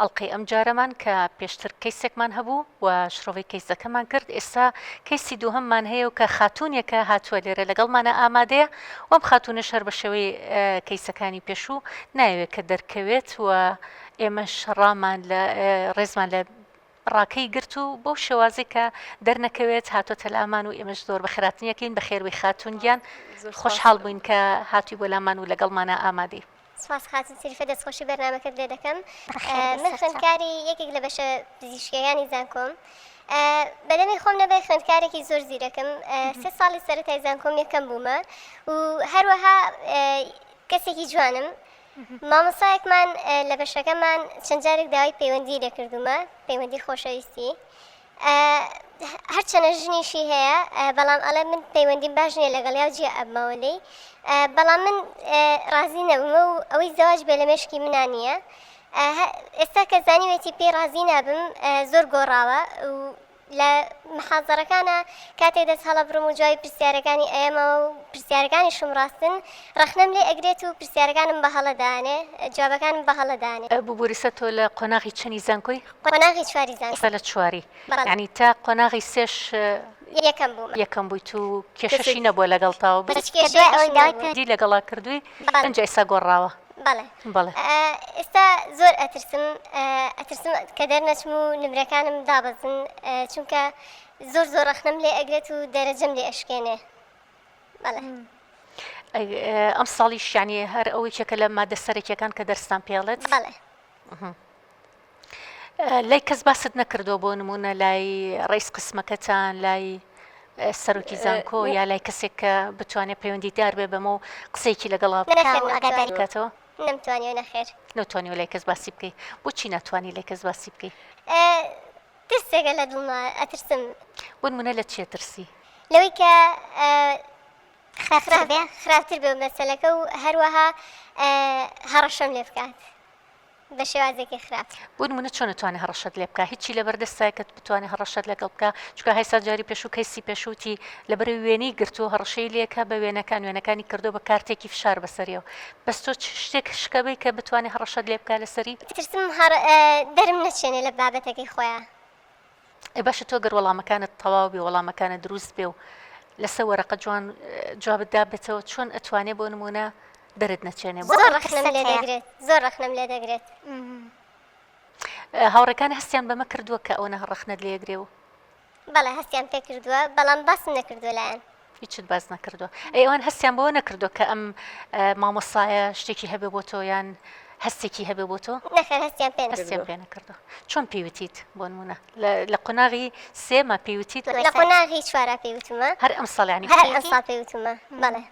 ئەڵلقەی ئەم جارەمان کە پێشتر کەیسێکمان هەبوو و شڕۆڤی کەیسەکەمان کرد. ئێستا کەیسی دووهەممان هەیە و کە خاتوونێکە هاتووە لێرە لەگەڵمانە ئامادەیە وەم خاتوونە شەر بە شێوەی کەیسەکانی پێشوو ناوێت کە دەرکەوێت و ئێمەش ڕامان لە ڕێزمان لە ڕاکەی گرت و بەو شێوازی کە دەرنەکەوێت هاتۆتە لامان و ئێمەش زۆر بە خراپنیەکەین بە خێرەوەی خاتونگیان خۆشحاڵ بووین کە هاتووی بۆ لامان و لەگەڵمانە ئامادەی. سپاس خاتون سریفە دەستخۆشی بەرنامەکەت لێ دەکەم. من خوێندکاری یەکێک لە بەشە پزیشکیەکانی زانکۆم. بەدەمی خۆم نەبێ خوێندکارێکی زۆر زیرەکەم. 3 ساڵی سەرەتای زانکۆم یەکەم بوومە و هەروەها کەسێکی جوانم. مامۆستایەکمان لە بەشەکەمان چەند جارێک داوای پەیوەندی لێکردومە، پەیوەندی خۆشەویستی. هەرچەنە ژنیشی هەیە بەڵام ئەڵێ من پەیوەندیم باش نییە لەگەڵ یا جێ ئەبمەوە لێی، بەڵام من ڕازی نەبوومە و ئەوەی زەواج بێ لە مێشکی منان نییە. ئێستا کە زانیوێتی پێی ڕازی نابم زۆر گۆڕاوە و لە محازەرەکانە کاتێک دەست هەڵە بڕم و جوای پرسیارەکانی ئێمە و پرسیارەکانیشم ڕاستن ڕەخنەم لێ ئەگرێت و پرسیارەکانم بە هەڵەدانێ جوابەکانم بە هەڵەدانێ. ببووریسە تۆ لە قۆناغی چەندی زانکۆی؟ قۆناغی 4 زانکۆ. لە 4 یعنی تا قۆناغی 3 یەکەم بوویت و کێشەشی نەبووە لەگەڵتاوە دی لەگەڵا کردووی ئەنجا ئێستا گۆڕاوە. بەڵێ ئێستا زۆر ئەترسم کە دەرنەچم و نمرەکانم دابەزن چونکە زۆر ڕەخنەم لێ ئەگرێت و دەرەجەم لێ ئەشکێنێ. بەڵێ ئەم ساڵیش یعنی هەر ئەوەی چێکە لە مادە سەرەکیەکان کە دەرستان پێڵێت. بەڵێ لای کەس باست نەکردەوە بۆ نمونە لای ڕئیس قسمەکەتان لای سەرۆکی زانکۆ یا لای کەسێک کە بتوانێت پەیوەندیدار بێ بەمە و قسەیەکی لەگەڵا بکاتەوە؟ نەمتوانیەوە نەخێر. نەتوانیەوە لای کەس باسی بکەی. بۆچی ناتوانی لای کەس باسی بکەی؟ ترسێکە لە دڵما ئەترسم. بۆ نمونە لە چیە ترسی؟ لەوەی کە خراپتر بێ مەسەلەکە و هەروەها هەڕەشەم لێ بکات بە شێوازێکی خراپ. بۆ نمونە چۆن نتوانێت هەڕەشەت لێ بکە؟ هیچی لەبەردەستایکت بتوانێت هەڕەشەت لەگەڵ بکە چونکە هەیسا جاری پێشوو کەیسی پێشووتی لەبەر وێنەی گرتو هەڕەشەی لێکە بە وێنەکانی کردو بە کارتێکی فشار بەسەریەوە. بەس تۆ شتێک شکەبەی کە بتوانێت هەڕەشەت لێ بکە لەسەری؟ ترسم دەرم نەچێنێ لە بابەتێکی خۆیان. باشە تۆ گەر وەڵامەکانت تەواو بێ وەڵامەکانت دروست بێ و لەسەر وەرەقە جوان جوابتدا بێتەوە چۆن ئەتوانێ بۆ نمونە دەرت نەچێنێ؟ زۆر ڕەخنەم لێ دەگرێت. هاوڕێکان هەستیان بەمە کردووە کە ئەوە هەڕەخنەت لێگرێەوە؟ بەڵێ هەستیان پێ کردووە بەڵام باسم نەکردووە لایەن. هیچت باز نەکردووە؟ ئەوان هەستیان بەوە نەکردووە کە ئەم مامۆستایە شتێکی هەبێ بۆ تۆ یان هەستێکی هەبێ بۆ تۆ؟ نەخێر هەستیان پێ نەکردووە. چۆن پێیوتیت بۆ نمونە لە قۆناغی 3 ما پێیوتیت؟ لە قۆناغی 4 پێیوتمە. هەر ئەم ساڵیانی هەر ئەم ساڵ پێیوتمە. بەڵێ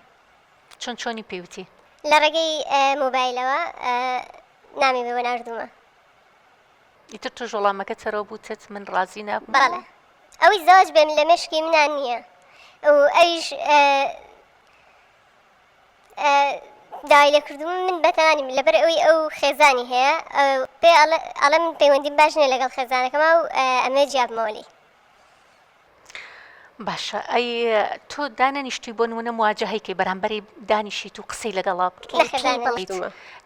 چۆنی پێیوتی؟ لە ڕێگەی مۆبایلەوە نامی بێوە ناردوومە. ئیتر توش وەڵامەکە تەرەوە بووتت من ڕازی نابووم؟ بەڵێ ئەوەی زەواج بێن لە مێشکی منان نییە و ئەویش داوای لێ کردووم من بەتەنانی لەبەر ئەوەی ئەو خێزانی هەیە پێ ئەڵێ من پەیوەندیم باش نییە لەگەڵ خێزانەکەمە و ئەمێ جیابمەوە لێی. باشە ئەی تۆ دانەنیشتی بۆ نمونە مواجهەیەکی بەرامبەری دانیشیت و قسەی لەگەڵا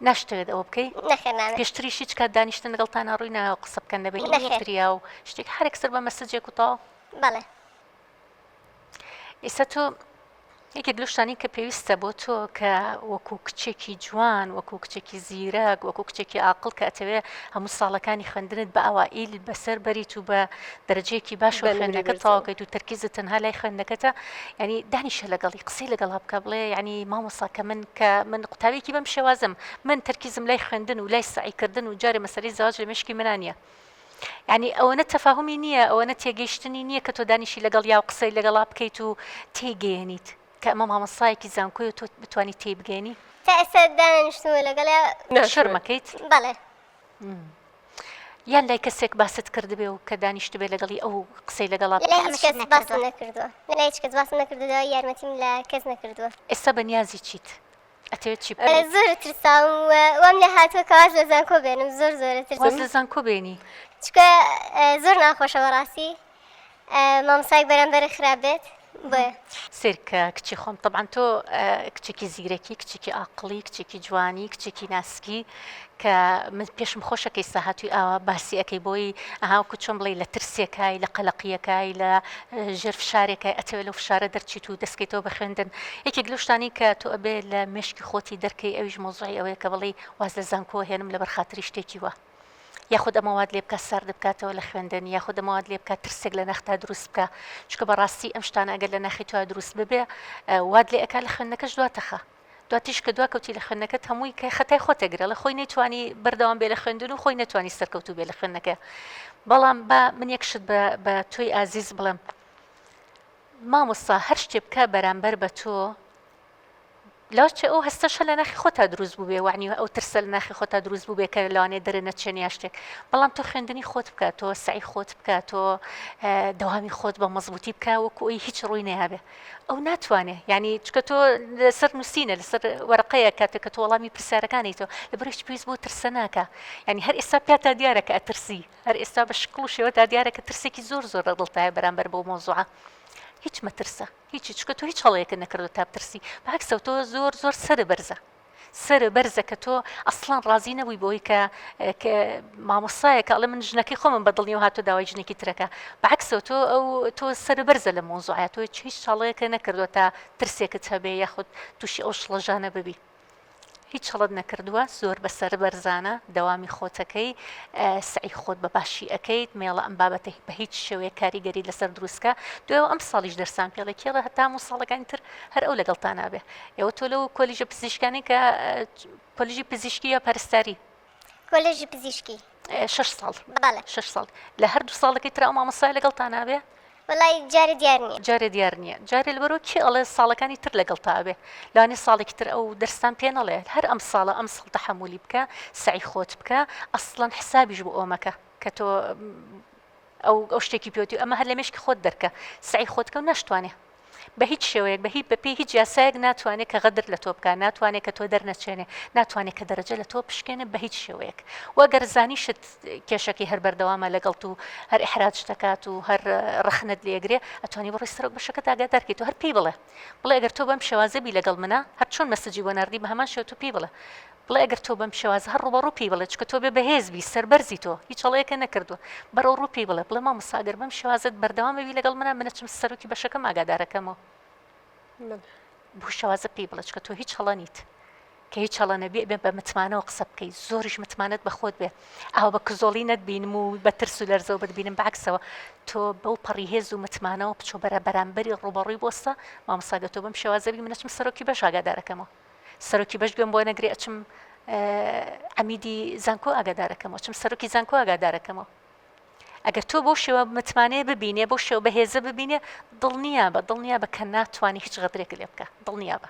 ناشتەوێت ئەوە بکەی؟ پێشتریش هیچ کات دانیشتن لەگەڵتان ڕووی ناوە قسە بکەن دەبێتتریا و شتێک هەرێک سەر بە مەسەجێک و تاو؟ بەڵێ ئێستا تۆ یەکێک لە شتانی کە پێویستە بۆ تۆ کە وەکو کچێکی جوان وەکو کچێکی زیرەک وەکو کچێکی عاقڵ کە ئەتەوێ هەموو ساڵەکانی خوێندنت بە ئاوائیل بەسەر بەریت و بە دەرەجەیەکی باش و خوێندنەکە تەواوکەیت و تەرکیزت تەنها لای خوێندنەکەتە یعنی دانیشە لەگەڵی قسەی لەگەڵا بکە بڵێ یعنی مامۆستا کە من قوتابێکی بەم شێوازم من تەرکیزم لای خوێندن و لای سعیکردن و جارێ مەسەلەی زەواج لە مێشکی منانە. یعنی ئەوەنە تەفاهمی نییە ئەوەنە تێگەیشتنی نییە کە تۆ دانیشی لەگەڵ یا و قسەی لەگەڵا بکەیت و تێگەێنیت کە ئەمە مامۆستایەکی زانکۆی و تۆ بتوانانی تێبگەێنی؟ تا ئێستا دانیشتووە لەگەڵ شەرمەکەیت؟ بەڵێ یان لای کەسێک باست کردبێ و کە دانیشت بێ لەگەڵی ئەو قسەی لەگەڵا باسم نەکردووە لای هیچ کەس باسم نەکردووە یارمەتیم لە کەس نەکردووە. ئێستا بەنیازی چیت؟ ئەتەوێت چی زۆر ترسام وام لە هاتووە کەواز لە زانکۆ بێنم زۆر ترسام لە زانکۆ بێنی چکە زۆر ناخۆشەوە ڕاستی مامۆستایەک بەرامبەر خراپ بێت بۆیە سێرکە کچی خۆم طبعاً تۆ کچێکی زیرەکی کچێکی عاقڵی کچێکی جوانی کچێکی ناسکی کە من پێشم خۆشەکەی ساهاتوی ئاوا باسی ئەەکەی بۆی ئاهاوکو چۆن بڵێ لە ترسێکای لە قەلەقیەکای لە ژێر فشارێکای ئەتەوێت لەو فشارە دەرچیت و دەستکەیتەوە بە خوێندن یەکێک لەو شتانی کە تۆ ئەبێ لە مێشکی خۆتی دەرکەی ئەویش مۆزوعی ئەوەیە کە بڵێ واز لە زانکۆ هێنم لەبەر خاتری شتێکی وە یاخود ئەمەواد لێ بکە سارد بکاتەوە لە خوێندن یاخود ئەمەواد لێ بکات ترسێک لە نەختا دروست بکە چکە بەڕاستی ئەم شتانە ئەگەر لە ناخی تۆ دروست ببێ واد لێ ئەکا لە خوێندنەکەش دواتەخە دواتیش کە دواکەوتی لە خوێندنەکەت هەمووی کە خەتای خۆتەگرە لە خۆی نەیتوانی بەردەوام بێ لە خوێندن و خۆی نەتوانی سەرکەوتو بێ لە خوێندنەکە بەڵام من یەکشت بە تۆی ئازیز بڵێم مامۆستا هەر شتێ بکە بەرامبەر بە تۆ لاوچە ئەو هەستەشە لە ناخی خۆتا دروست بوو بێ وعنی ئەو ترسە لە ناخی خۆتا دروست بوو بێ کە لەوانێ دەرە نەچێنیا شتێک بەڵام تۆ خوێندنی خۆت بکات تۆ سعی خۆت بکات تۆ دەوامی خۆت بە مەزبوطی بکە وەکو ئەوی هیچ ڕووی نەیابێ ئەو ناتوانێ یعنی چکە تۆ لەسەر نووسینە لەسەر وەرەقەیە کاتێک کە تۆ وەڵامی پرسیارەکانی تۆ لەبەرش پێویست بۆ ترسە ناکە یعنی هەر ئێستا پیاتا دیارە کە ئەترسی هەر ئێستا بە شکڵ و شێوەتا دیارە کە ترسێکی زۆر زۆر دڵتایە بەرامبەر بۆ مۆزوعە هیچ مەترسە هیچی چکە تۆ هیچ هەڵەیەکە نەکردو تا بترسی بەعکسەوە تۆ زۆر زۆر سەرە بەرزە کە تۆ ئەسڵان ڕازی نەبووی بۆی کە مامۆستایە کە ئەڵێ من ژنەکەی خۆمم بەدڵنی و هاتۆ داوای ژنێکی ترەکە بەعکسەوە تۆ سەرە بەرزە لە مۆزوعە تۆ هیچ هەڵەیەکە نەکردووە تا ترسێکت هەبێ یاخود تووشی ئەو شڵەژانە ببی هیچ هەڵت نەکردووە زۆر بەسەر بەرزانە دەوامی خۆتەکەی سعی خۆت بە باشی ئەەکەیت مێڵە ئەم بابەتە بە هیچ شێوەیە کاریگەری لەسەر دروستکە دوێەوە ئەم ساڵیش دەرسان پێڵێ کێڵە هەتا و ساڵەکانی تر هەر ئەو لەگەڵتان نابێ ئێوە تۆ لەو کۆلیژە پزیشکانی کە کۆلیژی پزیشکی یا پەرستاری کۆلێژی پزیشکی 6 ساڵ بەڵێ 6 ساڵ لە هەردوو ساڵەکەی تر ئەو مامۆستای لەگەڵتان نابێ وەڵای جارێ دیار نییە جارێ دیار نییە جارێ لەبەرەوە کێ ئەڵێ ساڵەکانی تر لەگەڵ تابێ لانی ساڵێکی تر ئەو دەرستان پێ نەڵێ هەر ئەم ساڵە ئەم سڵ تەحمولی بکە سعی خۆت بکە ئەسڵەن حسابیش بۆ ئەومەکە کە تۆ ئەو شتێکی پێوتی ئەمە هەر لە مێشکی خۆت دەرکە سعی خۆتکە و نەشتوانێ بە هیچ شێوەیەک بە هیچ یاسایەک ناتوانێت کە غەدر لە تۆ بکە ناتوانێت کە تۆ دەرنەچێنێ ناتوانێت کە دەرەجە لە تۆ پشکێنە بە هیچ شێوەیەک وەگەر زانیشت کێشەکەی هەر بەردەوامە لەگەڵ و هەر ئحراج دەکات و هەر ڕخنت لێگرێ ئەتوانی بڕی سەرک بەشەکەت ئاگادارکەیت و هەر پێی بڵێ ئەگەر تۆ بەم شێوازەبی لەگەڵ منە هەر چۆن مەسەجی بۆ ناردی بە هەمان شێوە تۆ پێی بڵێ ئەگەر تۆ بەم شێوازە هەر ڕوبەڕوو پێی بڵێ چکە تۆ بێ بەهێزبی سەربەرزی تۆ هیچ هەڵەیەکە نەکردووە بەرەو ڕوو پێی بڵێ مامۆستا ئەگەر بەم شێوازت بەردەوامەبی لەگەڵ منە منەچم سەرۆکی بەشەکەم ئاگادارەکەمەوە بۆ شێوازە پێی بڵێ چکە تۆ هیچ هەڵە نیت کە هیچ هەڵە نەبێ بێ بە متمانەوە قسە بکەیت زۆریش متمانەت بە خۆت بێ ئاو بە کزۆڵی نەتبینم و بە ترس و لەرزەوە بتبینم بەعکسەوە تۆ بەو پەڕیهێز و متمانەوە بچۆ بەرامبەری ڕوبەڕووی بۆستە مامۆستا تۆ بەم شێوازەبی منەچم سەرۆکی بەش ئاگادارەکەمەوە سەرۆکی بەش گوێم بۆ نەگرێ ئەچم عەمیدی زانکۆ ئاگادارەکەمەوە چم سەرۆکی زانکۆ ئاگادارەکەمەوە ئەگەر تۆ بۆ شێوە متمانەیە ببینێ بۆ شێوە بەهێزە ببینێ دڵنییا بە کە ناتوانانی هیچ غەدرێک لێ بکە دڵنییا بە